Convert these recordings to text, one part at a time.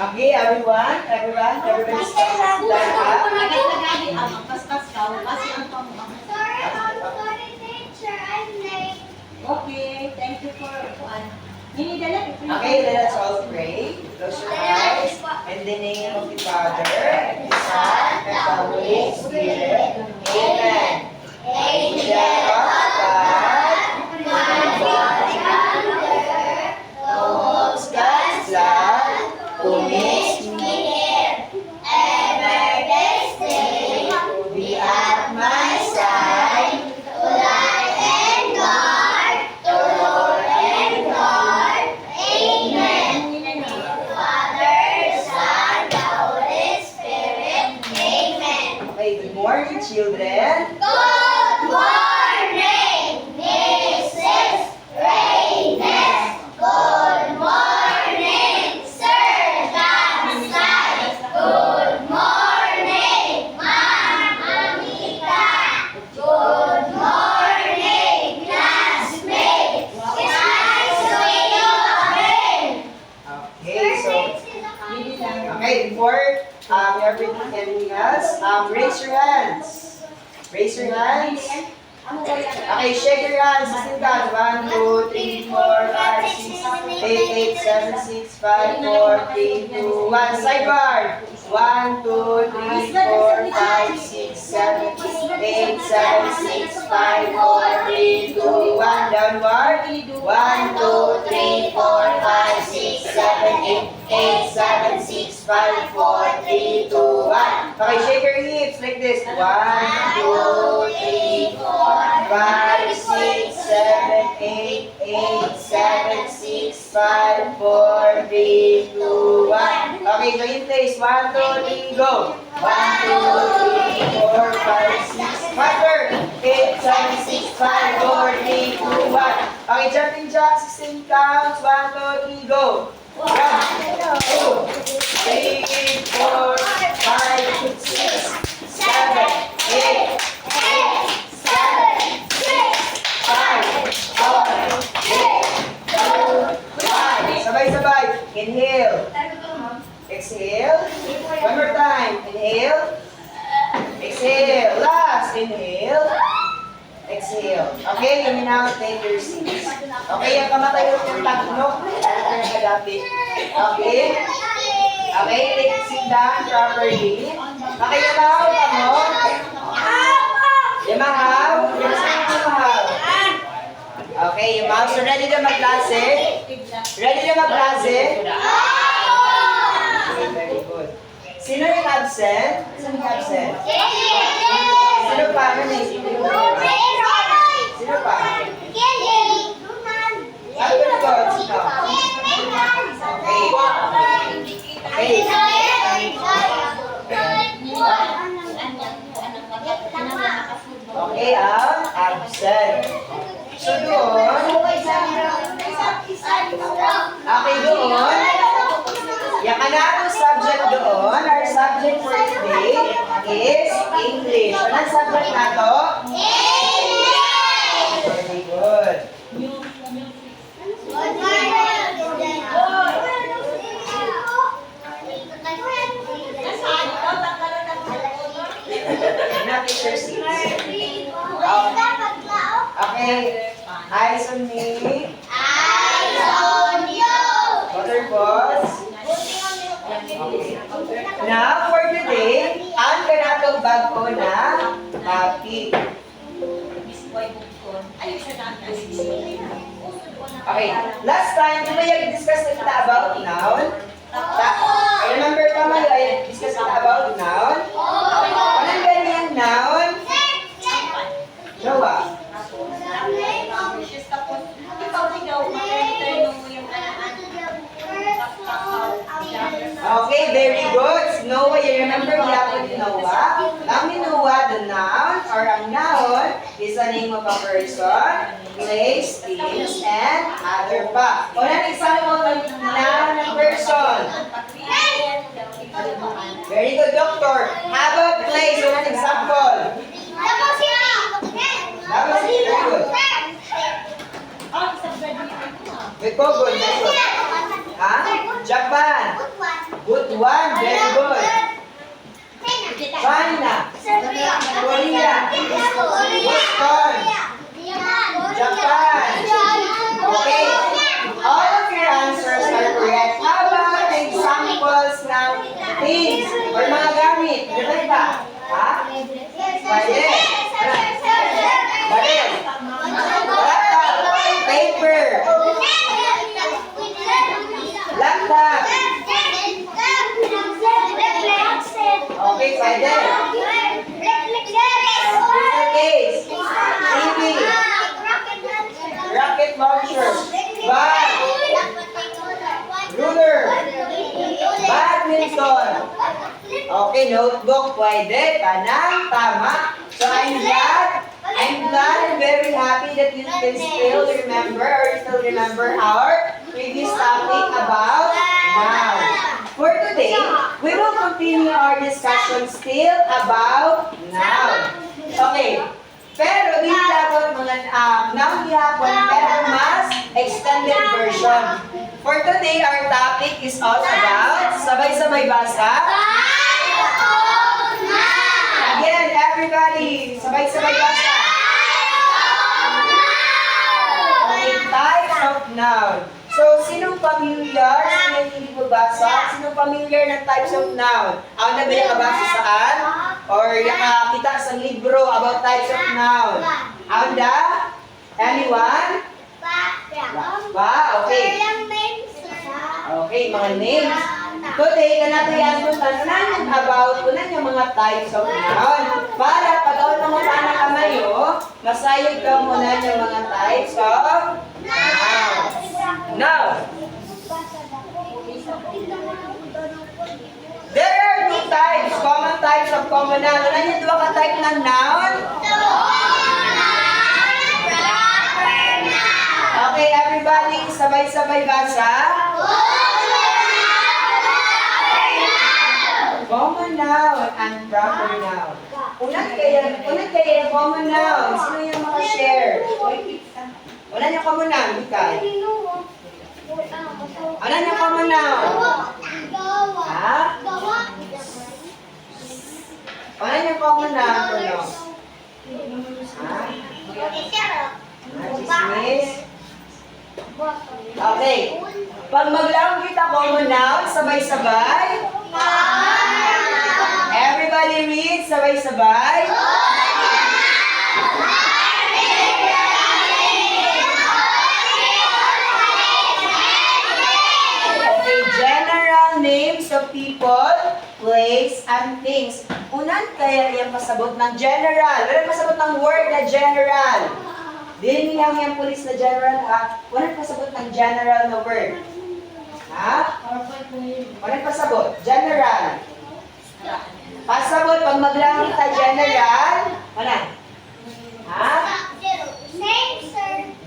Okay, everybody stand up. Okay, thank you for one. Okay, let us all pray. Close your eyes. In the name of the Father, and the Son, and the Holy Spirit. Amen. Angel of God, who holds God's love, who makes me here. Ever this day, be at my side, to light and guard, to Lord and God. Amen. Father, Son, the Holy Spirit. Amen. Okay, good morning, children. Good morning, Mrs. Reyes. Good morning, Sir Dansay. Good morning, Ma'am Amita. Good morning, classmates. Nice to meet you again. Okay, before everything else, raise your hands. Raise your hands. Okay, shake your hands. Listen down. 1, 2, 3, 4, 5, 6, 8, 7, 6, 5, 4, 3, 2, 1. Sideward. 1, 2, 3, 4, 5, 6, 7, 8, 7, 6, 5, 4, 3, 2, 1. Downward. 1, 2, 3, 4, 5, 6, 7, 8, 7, 6, 5, 4, 3, 2, 1. Okay, shake your hips like this. 1, 2, 3, 4, 5, 6, 7, 8, 7, 6, 5, 4, 3, 2, 1. Okay, so in place. 1, 2, 3, go. 1, 2, 3, 4, 5, 6, faster. 8, 7, 6, 5, 4, 3, 2, 1. Okay, jumping jacks, 16 counts. 1, 2, 3, go. 1, 2, 3, 4, 5, 6, 7, 8, 7, 6, 5, 4, 3, 2, 1. Sabay-sabay. Inhale. Exhale. One more time. Inhale. Exhale. Last. Inhale. Exhale. Okay, you may now take your seats. Okay, yung kamatayo yung tatlo. Okay? Okay, take a sit down properly. Okay, yamahaw ka mo? Yamahaw? Yamahaw. Okay, yamahaw. So, ready na magklase? Ready na magklase? Okay, very good. Sino yung absent? Sino yung absent? Sino pa? Ano na isip mo? Sino pa? Ano ba ito? Sino? Okay. Okay. Okay, absent. So doon, okay doon, yung kanatong subject doon, our subject for today is English. Anong subject na to? English! Very good. Take your seats. Okay. Eyes on me. Eyes on you. Water pause. Okay. Now, for today, ang kanatong bago na topic. Okay. Last time, di ba yung discuss na kita about noun? Remember ka mo yung discuss kita about noun? Anong ganyan noun? Jowa. Okay, very good. Noah, you remember yapon ni Noah? Ang Noah, the noun or ang noun is the name of a person, place, things, and other pa. O na isang mo noun ng person. Very good, doctor. How about place? O na example. Davao City, very good. With Kogon, very good. Ha? Japan. Good 1. Very good. China. Korea. Boston. Japan. Okay. All of your answers are correct. How about examples ng things or mga gamit? Diba ba? Ha? Pwede. Baril. Laptop. Paper. Laptop. Okay, pwede. Crystal case. TV. Rocket launcher. Bag. Ruler. Badminton. Okay, notebook. Pwede. Tanang. Tama. So I'm glad and very happy that you can still remember our previous topic about noun. For today, we will continue our discussion still about noun. Okay. Pero dito dapat mga noun gihapon pero mas extended version. For today, our topic is all about sabay-sabay basa. Again, everybody, sabay-sabay basa. Okay, types of noun. So, sinong familiar sa hindi magbasa? Sinong familiar ng types of noun? Ako na ba yung kabasa saan? Or nakakita sa libro about types of noun? Ako na? Anyone? Wow, okay. Okay, mga names. Today, kanatayan ko tanan about unan yung mga types of noun. Para pag ako naman ka mayo, masayog ka muna yung mga types of noun. Now, there are two types, common types of common noun. Unan yung dua ka type ng noun? Okay, everybody, sabay-sabay basa. Common noun and proper noun. Unan kaya common noun. Sino yung maka-share? Unan yung common noun, Mikay. Unan yung common noun. Ha? Unan yung common noun, Kuno. Ha? Chismis. Okay. Pag maglaong kita common noun, sabay-sabay. Everybody read, sabay-sabay. Okay, general names of people, place, and things. Unan kaya yung pasabot ng general. Walang pasabot ng word na general. Dili niya yung police na general, ha? Walang pasabot ng general na word. Ha? Walang pasabot. General. Pasabot, pag maglang kita general, wala. Ha?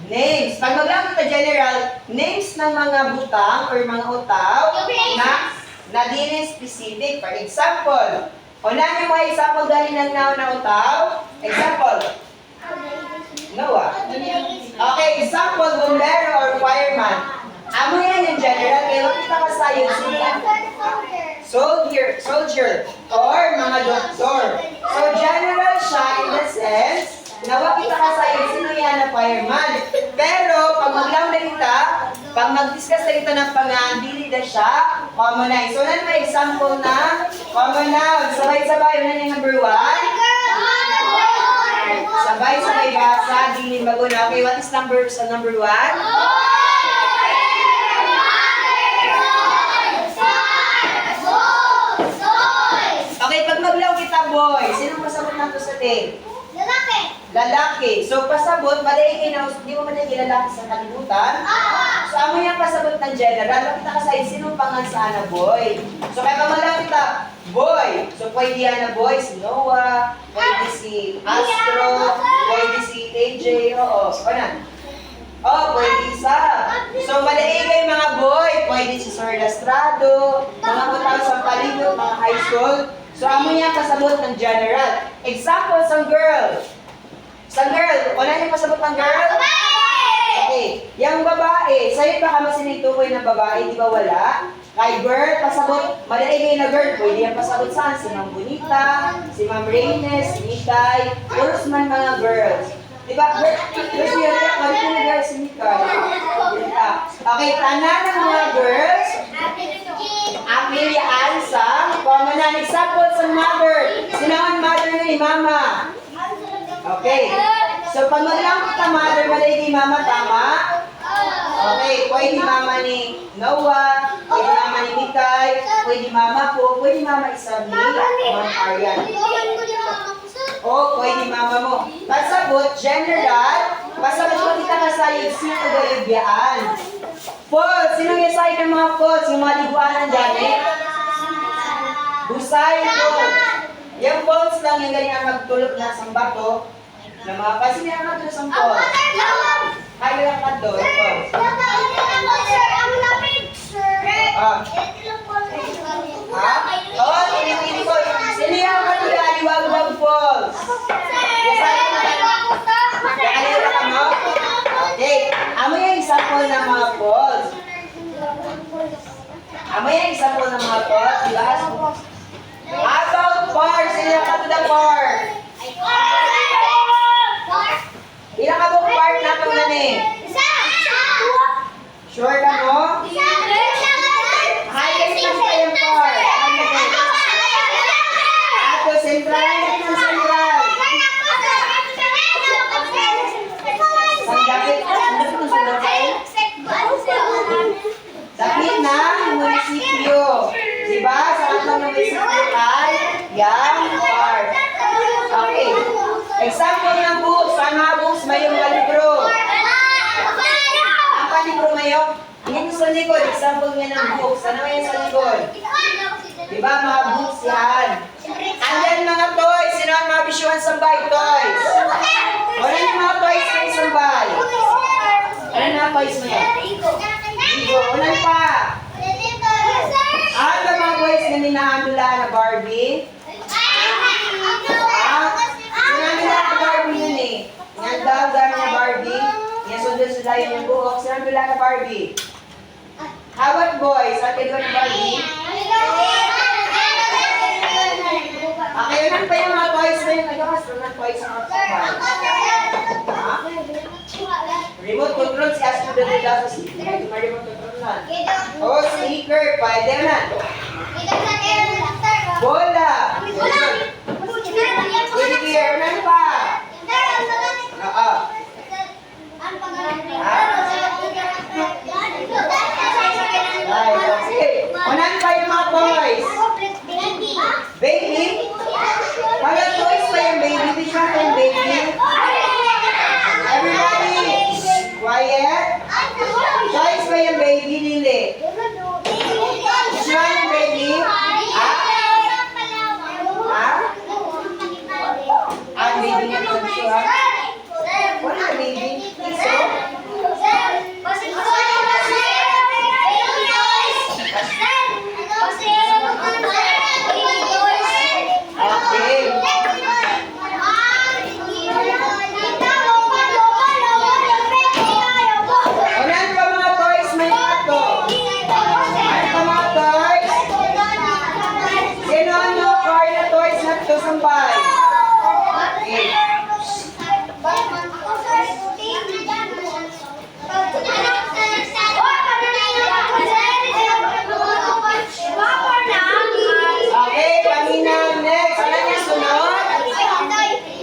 Names. Pag maglang kita general, names ng mga butang or mga utaw na dili specific. For example, unahin yung mga example dali ng noun na utaw. Example. Noah. Okay, example, bombero or fireman. Amo yan yung general, kaya makita ka sa'yo soldier, or mga doktor. So, general siya in the sense, nawakita ka sa'yo, sino yan na fireman. Pero, pag maglang na kita, pag mag-discuss na kita ng pangandili na siya, common noun. So, nan may example na common noun. Sabay-sabay, yun yung number 1. Sabay-sabay basa, dili maguna. Okay, what is number 1? Okay, pag maglaw kita, boy, sinong pasabot na to sa day? Lalaki. So, pasabot, madaigay na, di mo madaigay lalaki sa kalimutan. So, amo yung pasabot ng general. Makita ka sa'yo, sinong pangansaan na boy? So, kaya pag maglaw kita, boy. So, pwede yan na boy, si Noah, pwede si Astro, pwede si AJ, oo. Pwede isa. So, madaigay mga boy, pwede si Sir Lastrado, mga butang sa palibot, mga high school. So, amo niya pasabot ng general. Example, sa girl. Sa girl, wala niya pasabot ng girl? Okay. Yung babae, sa'yo baka masinitukoy ng babae, di ba wala? Kay Bert, pasabot, madali kayo na Bert. Pwede yan pasabot saan? Si Ma'am Bonita, si Ma'am Reynes, si Mikay, puros man mga girls. Diba? Girls niya rin, kami ko na girls si Mikay. Okay, tanan ng mga girls, Amelia Ansa, common na example sa mother. Sinawan mother ni Mama. Okay. So, pag maglang ka mother, madali kay Mama, tama? Okay, pwede Mama ni Noah, pwede Mama ni Mikay, pwede Mama ko, pwede Mama Isabi, Ma'am Arian. O, pwede Mama mo. Pasabot, general, pasabot mo kita kasayod, sino ba yung biyaan? Falls, sino yung sayod ng mga falls, yung mga liguanan dyan eh? Busay po. Yung falls lang yung ganyan magtulog na sa bato, na mga kasi may ang matulog sa falls. Kaya lang ka doon, falls. Oh, tinitili ko. Sino yung matulog aliwag-wag falls? Kaya ka mo? Okay. Amo yung example ng mga falls. Amo yung example ng mga falls. Diba? About park. Sino yung matulog park? Ilang ka bang park na ito na eh? Sure ka mo? Hi, kasi lang tayong park. Ako, central. Central. Sandapit. Sandapit ng sulapay. Dapit na munisipyo. Diba? Sa atong ng munisipyo ay Yang Park. Okay. Example ng books. Ang mga books mayroong kalibro. Ang kalibro mayroong. Yan yung sa likod. Example nga ng books. Ano yan sa likod? Diba mga books yan? Andyan mga toys. Sino ang mga bisyuan sa bay? Toys. Wala yung mga toys kayo sa bay. Ano na toys mo yan? Ligo. Wala pa. Ano ba mga boys na ninahandula na Barbie? Sinandula na Barbie yun eh. Yan daw gano'n na Barbie. Yan sundol-sundla yun yung buhok. Sinandula na Barbie. How about boys? At kayo na Barbie? Okay, yun pa yung mga toys na yun. Nagkakas na toys sa mga remote control si Astro de Rida sa city. May remote control na. Oh, sneaker. Pwede na. Bola. Sige, ano pa? Oo. Sige. Unan pa yung mga toys. Baby? Mga toys pa yung baby. Di siya yung baby. Everybody, quiet. Toys pa yung baby, Lili. Di siya yung baby. Ha? Ang baby nga ito siya. Wala baby. Iso? Okay. Unan pa mga toys may ato. Ano pa mga toys? Sino ano car na toys na ito sambay? Okay. Okay, kanina next. Ano yung sunod?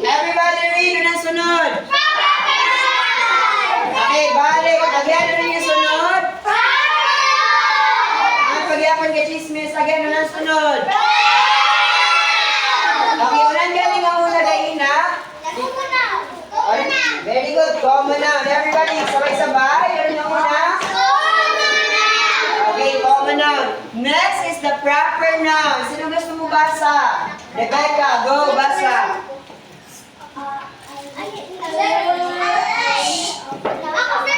Everybody read. Ano yung sunod? Okay, balik. Again, ano yung sunod? Ang pag-iapan ka chismis. Again, ano yung sunod? Okay, unan galing ang una kaina. Very good. Common noun. Everybody, sabay-sabay. Ano yung una? Okay, common noun. Next is the proper noun. Sino gusto mo basa? Rebecca, go, basa.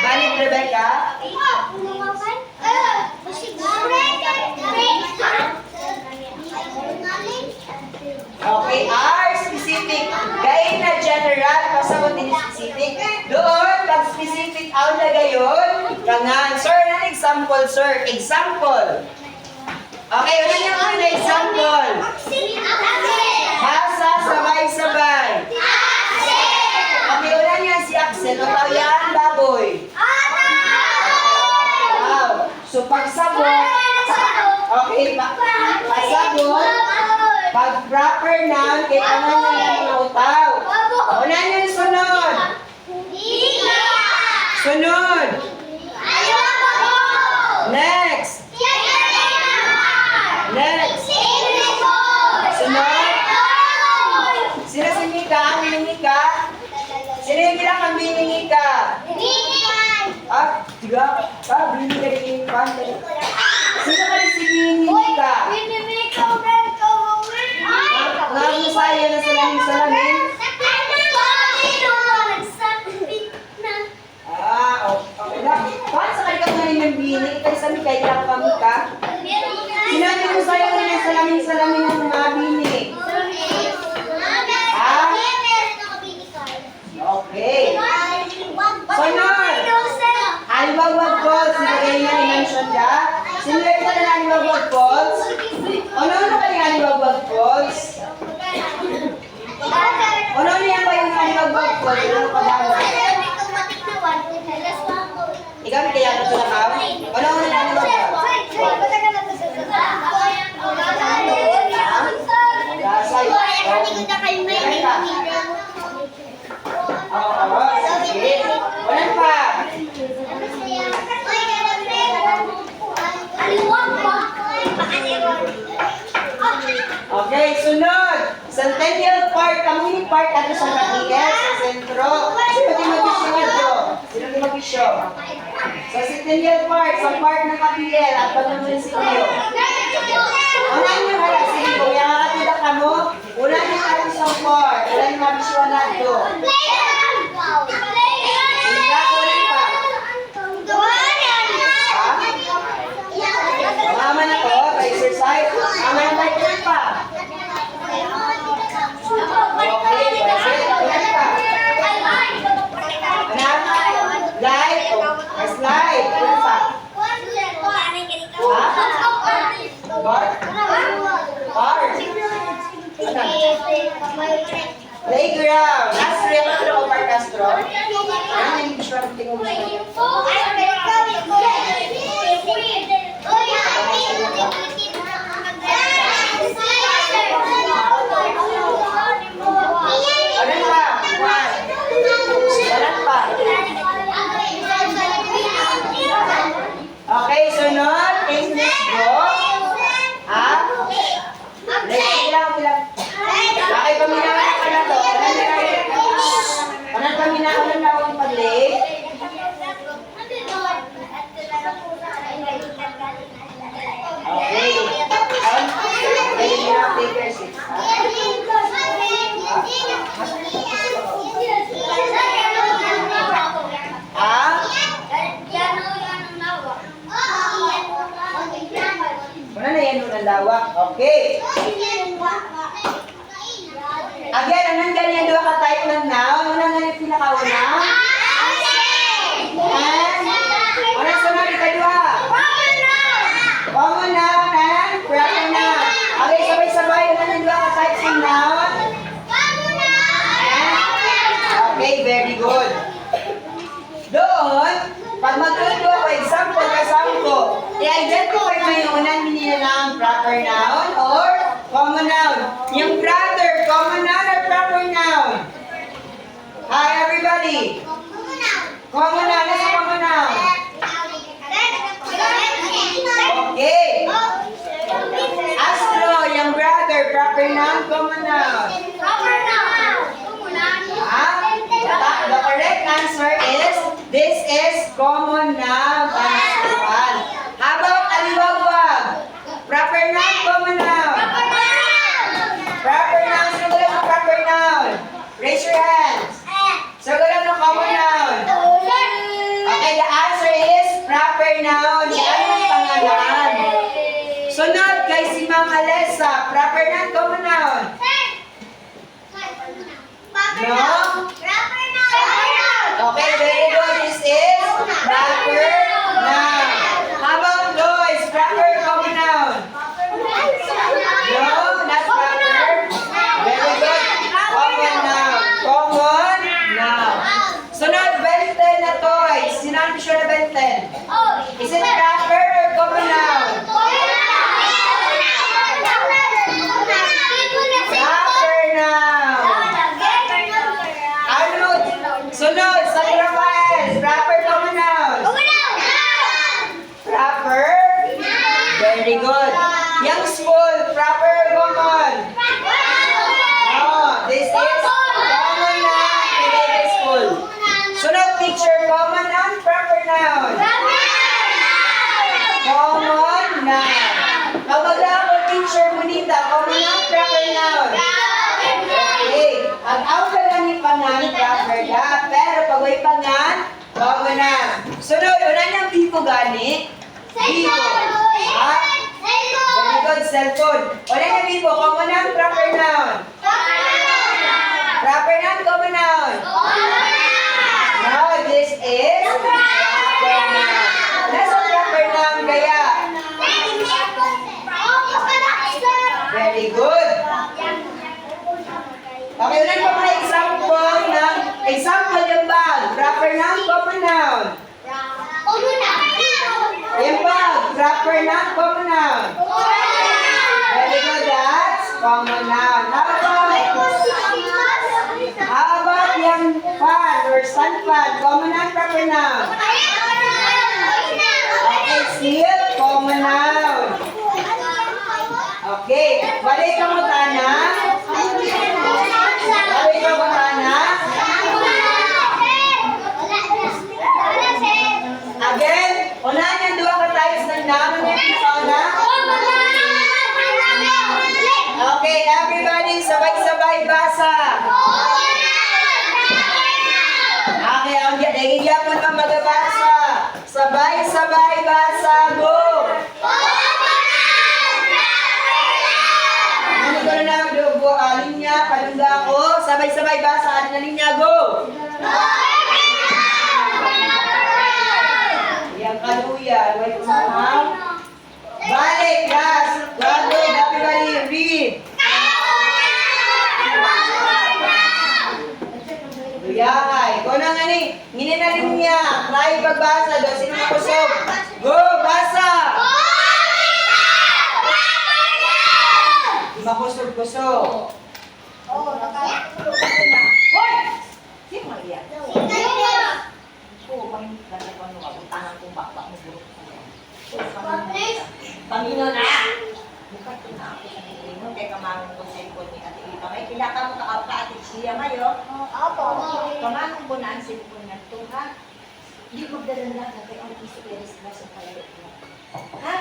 Balik, Rebecca. Okay, R specific. Gain na general, pasabot din specific. Doon, pag specific, out na gayon. Kangan. Sir, an example, sir. Example. Okay, una niyo ang example. Basa sabay-sabay. Okay, una niya si Axel. O tao yan, baboy. Wow. So, pagsabot, okay, pagsabot, pag proper noun, kailangan niya ng mga utaw. Una niyo yung sunod. Sunod. Next. Next. Sunod. Sino si Mika? Ang Mika? Sino yung bilang ang Mika? Ah, tiga. Ah, bini ka rin yung pan. Sino ka rin si Mika? Ngayon sa'yo na salamin. Ah, okay lang. Paano sa kanya ka rin yung bini? Ikaw sa Mika, ilang ka Mika? Sinabi mo sa'yo na yung salamin ng mga bini. Okay. Sunod. Aliwagwag Falls. Sino kayo nga i-mention ka? Sino kayo ka na Aliwagwag Falls? Ano ka yung Aliwagwag Falls? Ano niya ba yung Aliwagwag Falls? Ano ka daw? Ikaw may kaya ka ito na ka? Ano yung Aliwagwag Falls? Gasay. Oo, sige. Walang pa. Okay, sunod. Centennial Park. Kami park ato sa Matigas, sa sentro. Sino di mag-isyo ito? Sino di mag-isyo? Sa Centennial Park, sa park ng Kapiel at pag-munisipyo. Una niyo hala, sige, kung yung nakatila ka mo, una niyo hala sa park. Wala niyo mag-isyo na ito. Hindi ka, ulit pa. Mama na to, exercise. Mama na tayo, ulit pa. Okay, ulit pa. Anak, light. Mas light. Ulit pa. Bar? Bar? Playground. Astro, Astro, o Park Astro? Ano yung gusto natin tingin mo? Ano pa? Ano pa? Okay, sunod. English book. Bilang. Okay, paminawan ka na to. Ano paminawan na akong pag-late? Okay. Pwede nyo na take your seats. Wala na yan ng lawak. Okay. Again, anong ganyan doon ka-type ng noun? Unang nga yung pinakauna? And? Unang sunod, ikadwa? Common noun and proper noun. Okay, sabay-sabay. Unang nga doon ka-type ng noun? Okay, very good. Doon, pag magtuto ako, example, kasampo, i-identify mo yung unang meaning ng proper noun or common noun. Yung brother, common noun or proper noun? Hi, everybody. Common noun. Nasa common noun? Okay. Astro, yung brother, proper noun, common noun? The correct answer is, this is common noun. How about aliwagwag? Proper noun, common noun? Proper noun. Sino ko lang ng proper noun? Raise your hands. Sino ko lang ng common noun? Okay, the answer is proper noun. Yan ang pangalan. Sunod kay si Ma'am Alessa. Proper noun, common noun? No? Okay, very good. This is proper noun. How about Lois? Proper common noun? way pangan, common noun. Sunod, una niyang bibo gani. Bibo. Ha? Very good, cellphone. Una niyang bibo, common noun, proper noun. Proper noun, common noun. Now, this is proper noun. Nasa proper noun kaya? Very good. Okay, ulit pa mga example yung bag. Proper noun, common noun. Yung bag, proper noun, common noun. Very good, that's common noun. How about yung fan or sun fan? Common noun, proper noun. Okay, still, common noun. Okay, balik ka mo tana. Balik ka mo tana. Again, unahan yung dua ka types ng noun. Ano yung pinakauna? Okay, everybody, sabay-sabay basa. Okay, ang nagigyapan ka magabasa. Sabay-sabay basa, go! Ano ko na dugo? Linya, palungga ko. Sabay-sabay basa. Ano na linya, go! Yang kaluya. Wait, kumahal. Balik, guys. Bago, everybody, read. Luyahay. Kung na nga ni, ngininaling niya. Try pagbasa. Doon, sino makusog? Go, basa! Makusog-kusog. Hoy! Sino maliya? Oo, panginoon ko ano, tangan kong bakbak mo buro. Panginoon na! Bukat ko na ako sa nilay mo, kaya kamangon ko sa ipon ni Ate Ipa. May kilaka mo ka-ate siya ngayon. Kamangon ko na ang cellphone na ito, ha? Hindi magdala-dala kay ang iso-eris mo sa palalit mo. Ha?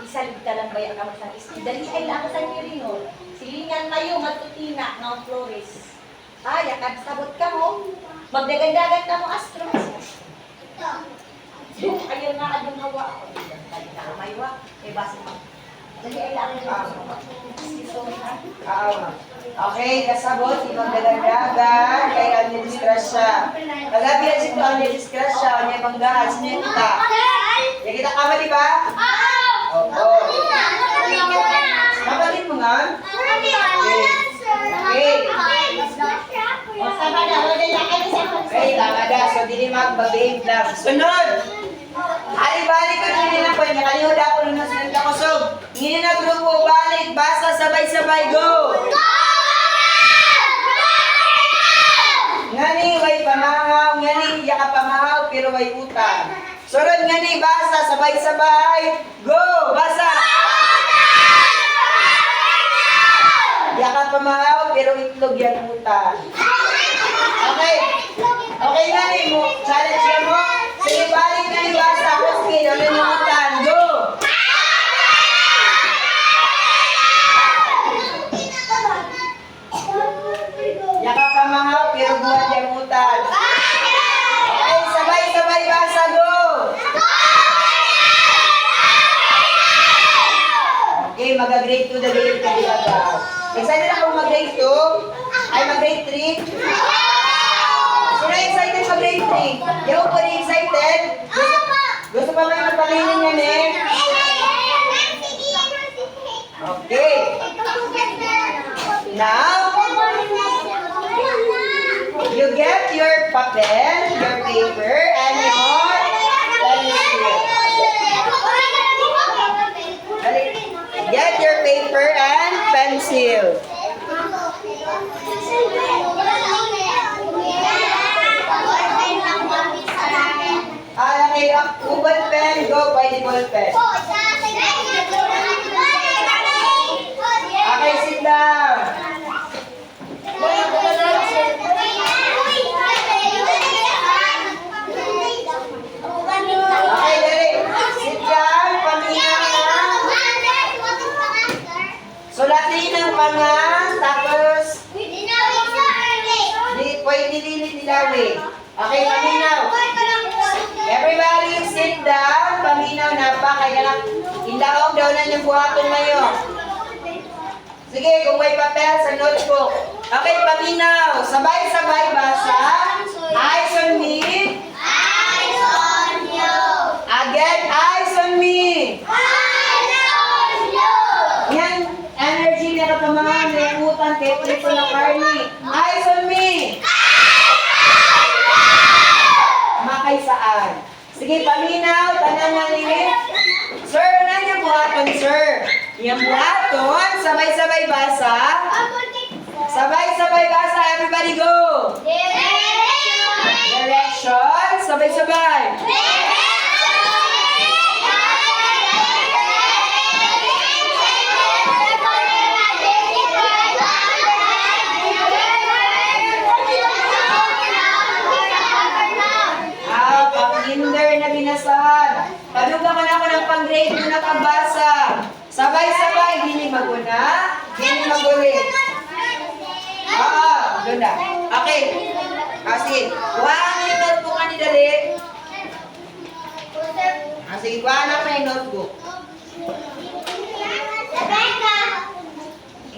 Isalig ka lang bayan ka mo sa isti. Dali ay lang sa nirino. Silingan mayo, matutina, ng flores. Ay, akad sabot ka mo. Magdagandagan ka mo, astros. Doon, ayaw nga adong hawa ako. Dali na kamaywa. Eh, basi mo. Dali ay lang Okay, kasabot, ibang dagandagan, kaya ang nidiskrasya. Kagabi yan sito ang nidiskrasya, ang niya banggaan, sino yung kita? Yung kita kama, di ba? Oo. Kapatid mo nga? Okay, tama na. So, dili magbabig lang. Sunod! Balik ko nila na po niya. Kalihood ako nung nasunod ako. So, hindi na grupo. Balik. Basta sabay-sabay. Go! Ngani, way pamahaw. Ngani, yaka pamahaw. Pero way utang. Sunod ngani, basta sabay-sabay. Go! Basta! Yaka pamahaw. Pero itlog yan utang. Okay. Okay ngani mo. Challenge ka mo. Sige, balik na yung basta. Sige, ano yung utang. Go! Yaka pamahaw, pero buhat yung utang. Okay, sabay-sabay basa, go! Okay, mag-grade 2 dali yung kaliagaw. Excited ako mag-grade 2? Ay, mag-grade 3? Sino excited mag-grade 3? Yung po rin excited? Gusto pa kayo magpalinin yan eh? Okay. Now, you get your papel, your paper, and your pencil. Get your paper and pencil. Okay, ubal pen, go by the ball pen. Okay, sit down. Okay, dali. Sit down, paminga na. Sulatin ang pangan, tapos pwede nililit nilawi. Okay, paminaw. Everybody sit down. Paminaw na pa. Kaya lang, ilaong daw na yung buhaton ngayon. Sige, kung may papel sa notebook. Okay, paminaw. Sabay-sabay basa. Eyes on me. Eyes on you. Again, eyes on me. Eyes on you. Yan, energy niya ka pa mga naiutan kay Prito na Carney. Eyes on me. Makay saan? Sige, paminaw. Tanan nga nili. Sir, ano yung buhaton, sir? Yung buhaton, sabay-sabay basa. Sabay-sabay basa. Everybody go. Direction. Sabay-sabay. Pang-kinder na binasahan. Paduga ka na ako ng pang-grade mo nakabasa. Sabay-sabay. Hindi maguna. Hindi magulit. Oo. Doon na. Okay. Sige. Kuhaan yung notebook ka ni Dali. Sige. Kuhaan ako yung notebook.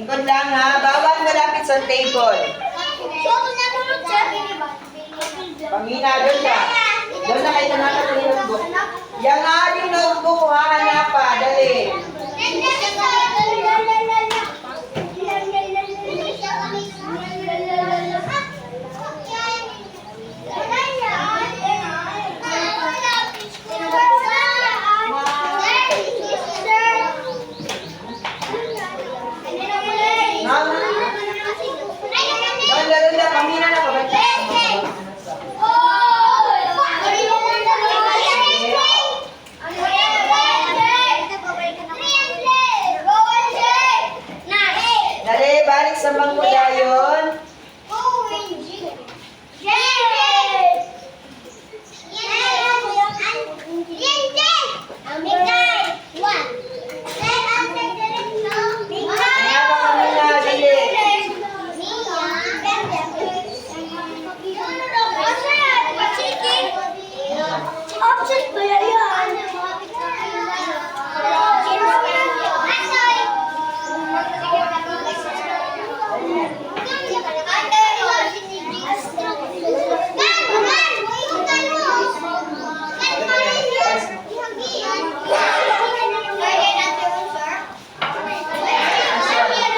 Ingkod lang ha. Bawal malapit sa table. Pamina, doon ka. Doon na kayo naman yung notebook. Yung ating notebook, kuhaan na pa. Dali. Doon na. Pamina na. Dali, balik sa bangko dayon.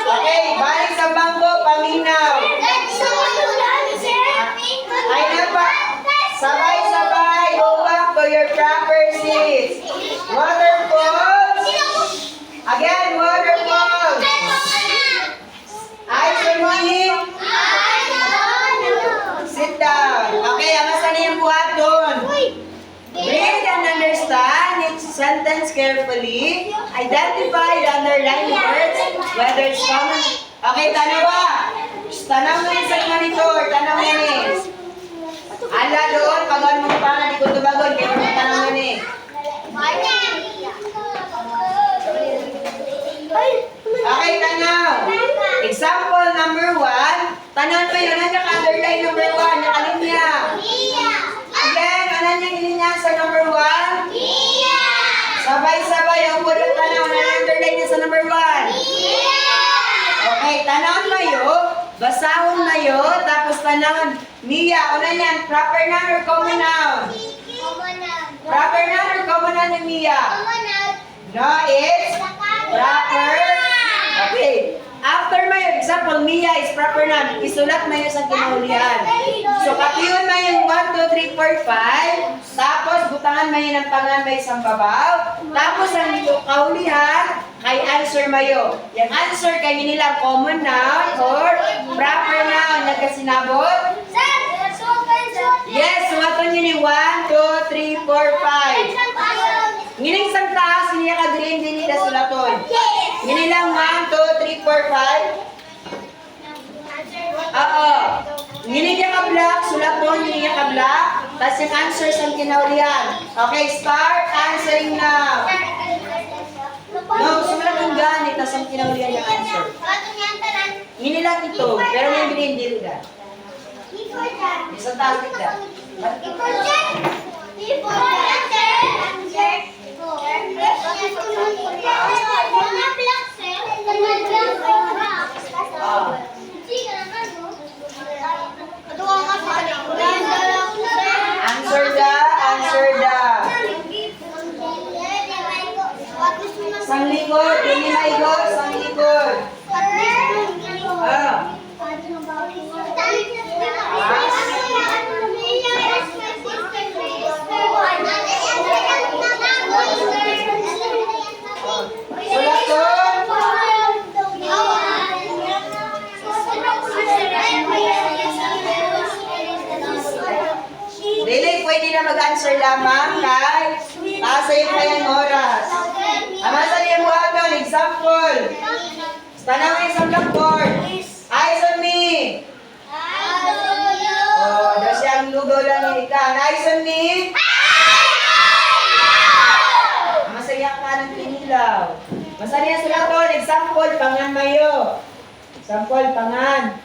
Okay, balik sa bangko, paminaw. Ay na pa. Sabay-sabay, go back to your proper seats. Waterfalls. Again, waterfalls. Eyes on me. Sit down. Okay, amasan na yung buhaton. Read and understand each sentence carefully. Identify the underlying words, whether it's common. Okay, tanawa. Tanaw mo sa monitor. Tanaw mo ni. Ala doon, pagawin mo pa na di ko tubagon. Kaya mo tanaw mo ni. Okay, tanaw. Example number 1. Tanaw mo yun. Ano ka underline number 1? Nakalinya. Again, ano niya ilinya sa number 1? Sabay-sabay, ang puro tanaw na underline niya sa number 1. Okay, tanaw mayo, basahon mayo, tapos tanaw. Mia, una yan, proper noun or common noun? Proper noun or common noun ni Mia? No, it's proper. Okay. After mayo, example, Mia is proper noun. Isulat mayo sa kinaulian. So, kapiyon mayo yung 1, 2, 3, 4, 5. Tapos, butangan mayo ng pangan may isang babaw. Tapos, ang ito kaulihan, kay answer mayo. Yung answer kay nilang common noun or proper noun. Nagkasinabot? Yes, sumaton yun yung 1, 2, 3, 4, 5. Ngiling sa taas, niya ka-green din nila sulaton. Nginilang 1, 2, 3, 4, 5. Oo. Ngiling niya ka-black, sulaton, ngiling niya ka-black. Tapos yung answer sa kinaulian. Okay, start answering now. No, sulaton ganit, tapos ang kinaulian yung answer. Nginilang ito, pero may green din ka. Isang taas din ka. Answer the, answer the. Sang likod, hindi maigod, sang likod. Ah. Dili, pwede na mag-answer lamang kay asa yung kayang oras. Amasa niya mo aton, example. Tanawin sa blackboard. Eyes on me. Oh, daw siyang lugaw lang yung ikan. Eyes on me. Masaya ka ng pinilaw. Masaya sila to, example, pangan mayo. Example, pangan.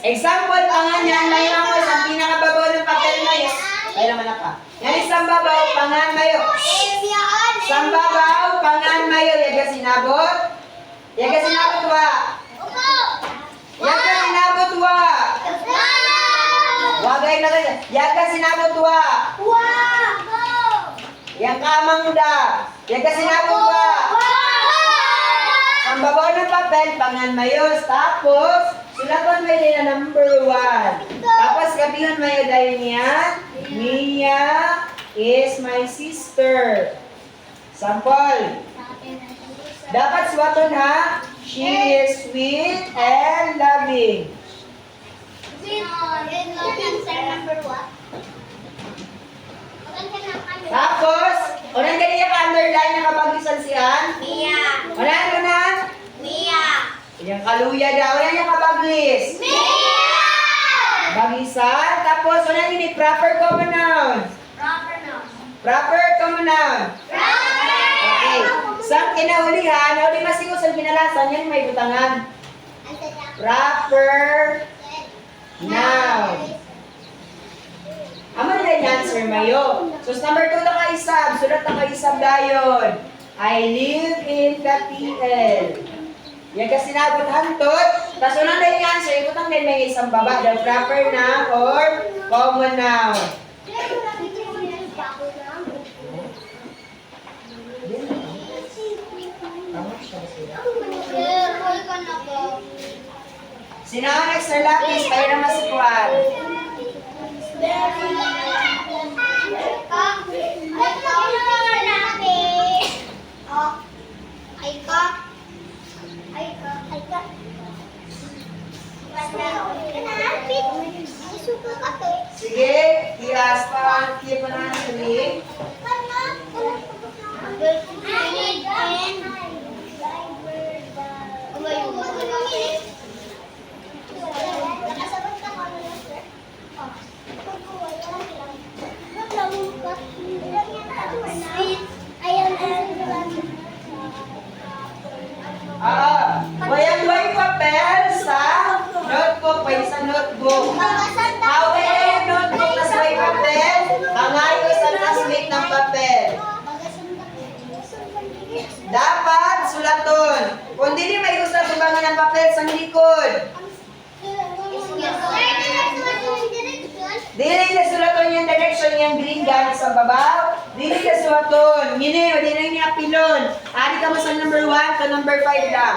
Example, pangan yan, mayo mo sa pinakababaw ng papel mayo. Kaya naman na pa. Yan isang babaw, pangan mayo. Sambabaw, pangan mayo, yaga sinabot. Yaga sinabot wa. Yaga sinabot wa. Wagay na ganyan. Yaga sinabot wa. Yang kamang da. Yaga sinabot wa. Sambabaw ng papel, pangan mayo. Tapos, sulatan mo yun na number 1. Tapos, kabihan mo yun dahil niya. Mia is my sister. Sample. Dapat suwaton ha. She is sweet and loving. Tapos, unang ganyan ka underline na kapagisan siyan. Unang unang. Yung kaluya daw. Unang yung kapaglis. Bagisan. Tapos, unang ini proper common noun. Proper common noun. Okay. Sa kinaulihan, nauli masigos ang kinalasan, yan may butangan. Proper noun. Amo nila yung answer mayo. So, number 2 na kaisab. Sulat na kaisab dayon. I live in Katiel. Yan kasi sinabot hantot. Tapos unang na yung answer, ibutang din may isang baba. The proper noun or common noun. Sino ang extra lapis para masikuan? Sige, kias pa, kiya pa na sili. Wayang-way papel sa notebook, pwede sa notebook. Away notebook na sa way papel, pangayo sa classmate ng papel. Dapat sulaton. Kung hindi may gusto tubangan ng papel sa likod. Dili na sulaton yung direction yung green gamit sa baba. Dili na sulaton. Yun o, dili niya pilon. Ari ka mo sa number 1 to number 5 lang.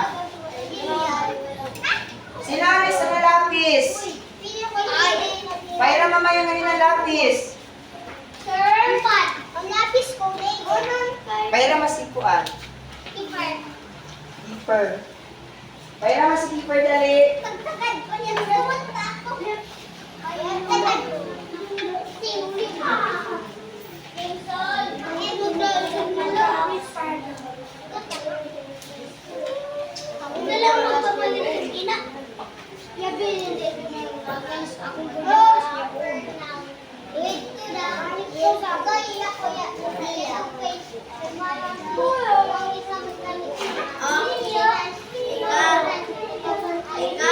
Sinabi sa lapis. Paira mama yung ganyan na lapis. Paira masikuan. Keeper. Paira masikeeper dali. Ika.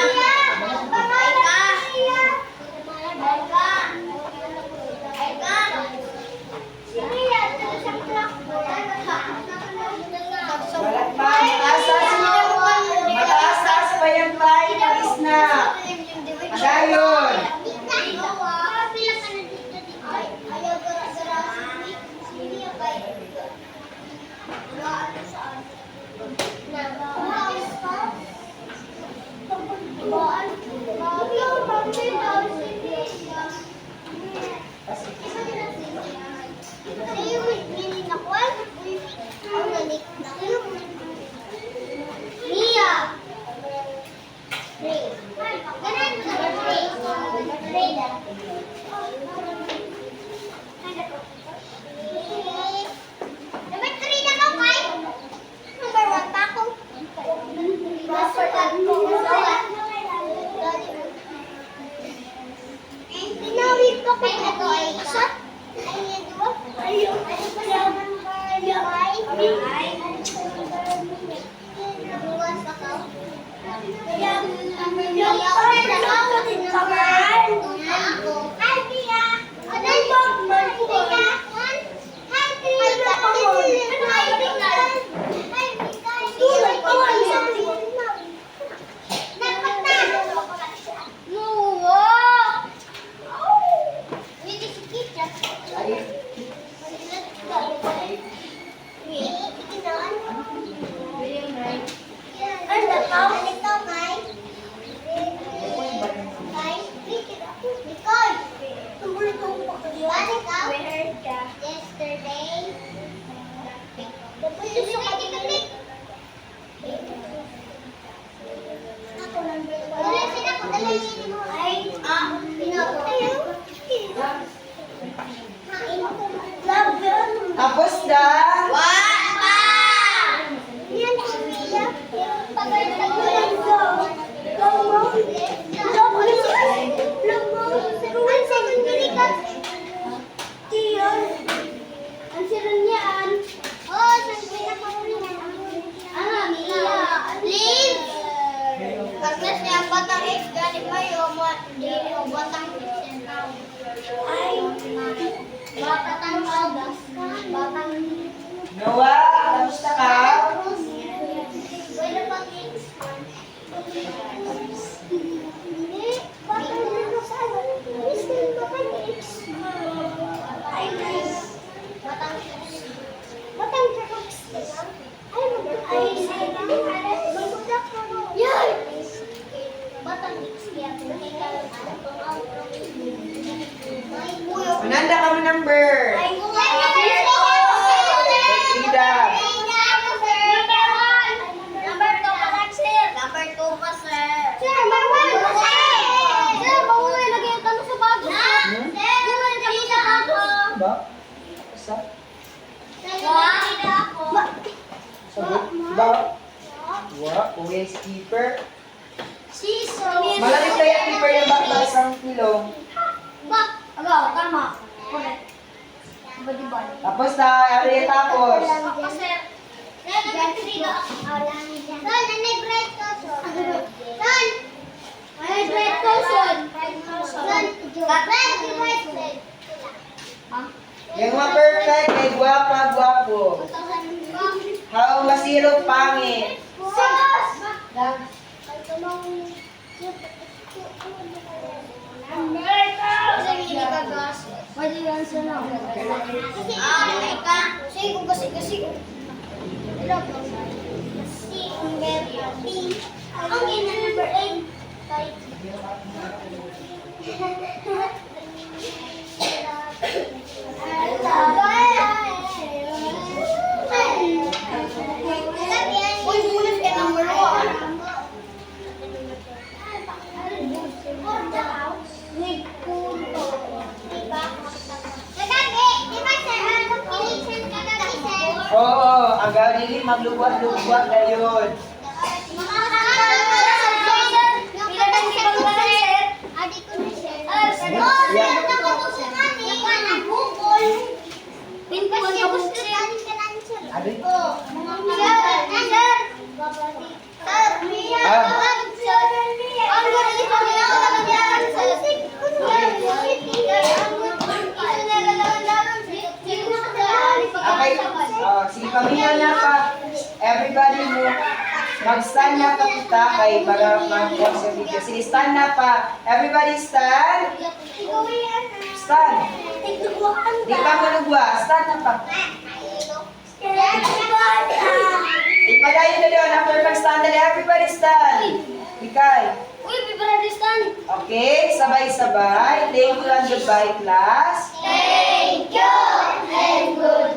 Mia. Ray. Ganun ka ba, Ray? Ray na. Number 3 na ako, Kai. Number 1 pa ako. Number 1. Pinawid ko kay ito ay isa. Ayun, diba? Ayun. Bukas ako. Yesterday. Tapos na. Noah, tapos na ka? Mananda ka mo number. Ba? Sa? Sagot? Ba? Wa? Uwi si keeper. Malamig kaya keeper yung baklas ang kilong. Tapos na, ano yung tapos? Yung mga perfect ay guwapa-guwapo. How masiro pangit. Ang ina number 8. Oo, ang gawin maglugwa-lugwa na yun. Okay, sige pamilya na pa. Everybody mo, mag-stand na pa kita kay para mag-watch sa video. Sige, stand na pa. Everybody stand. Stand. Di pa mo lugwa. Stand na pa. Ipadayo na doon. After mag-stand na, everybody stand. Ikay. Okay, sabay-sabay. Thank you and goodbye, class. Thank you and good